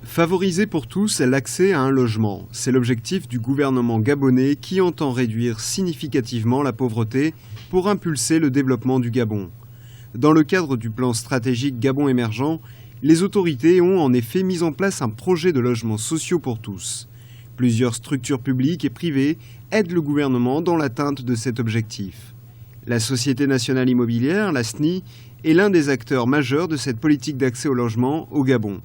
Favoriser pour tous l'accès à un logement, c'est l'objectif du gouvernement gabonais qui entend réduire significativement la pauvreté pour impulser le développement du Gabon. Dans le cadre du plan stratégique Gabon émergent, les autorités ont en effet mis en place un projet de logements sociaux pour tous. Plusieurs structures publiques et privées aident le gouvernement dans l'atteinte de cet objectif. La Société nationale immobilière, la SNI, est l'un des acteurs majeurs de cette politique d'accès au logement au Gabon.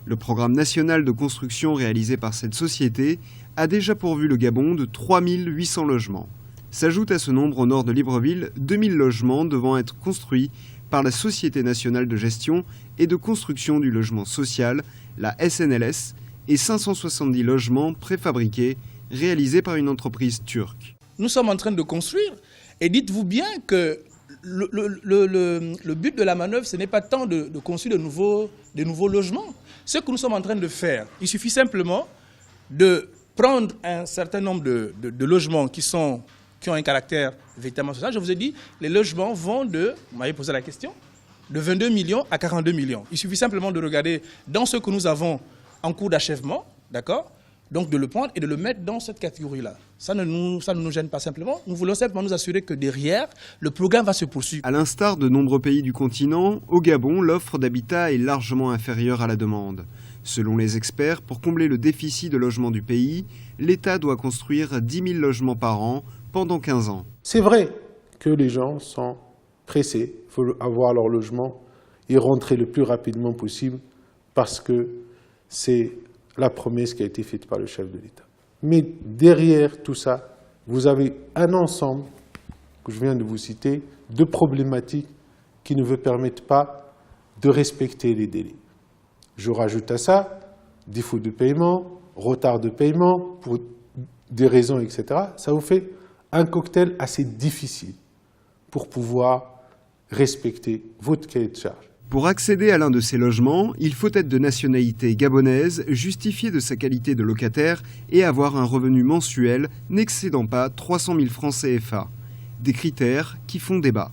Le programme national de construction réalisé par cette société a déjà pourvu le Gabon de 3800 logements. S'ajoute à ce nombre au nord de Libreville 2000 logements devant être construits par la Société nationale de gestion et de construction du logement social, la SNLS, et 570 logements préfabriqués réalisés par une entreprise turque. Nous sommes en train de construire et dites-vous bien que le but de la manœuvre, ce n'est pas tant de construire de nouveaux logements. Ce que nous sommes en train de faire, il suffit simplement de prendre un certain nombre de logements qui ont un caractère véritablement social. Je vous ai dit, les logements vont vous m'avez posé la question, de 22 millions à 42 millions. Il suffit simplement de regarder dans ce que nous avons en cours d'achèvement, d'accord ? Donc de le prendre et de le mettre dans cette catégorie-là. Ça ne nous gêne pas simplement. Nous voulons simplement nous assurer que derrière, le programme va se poursuivre. À l'instar de nombreux pays du continent, au Gabon, l'offre d'habitat est largement inférieure à la demande. Selon les experts, pour combler le déficit de logement du pays, l'État doit construire 10 000 logements par an pendant 15 ans. C'est vrai que les gens sont pressés, il faut avoir leur logement et rentrer le plus rapidement possible parce que c'est la promesse qui a été faite par le chef de l'État. Mais derrière tout ça, vous avez un ensemble, que je viens de vous citer, de problématiques qui ne vous permettent pas de respecter les délais. Je rajoute à ça défaut de paiement, retard de paiement, pour des raisons, etc. Ça vous fait un cocktail assez difficile pour pouvoir respecter votre cahier de charge. Pour accéder à l'un de ces logements, il faut être de nationalité gabonaise, justifier de sa qualité de locataire et avoir un revenu mensuel n'excédant pas 300 000 francs CFA. Des critères qui font débat.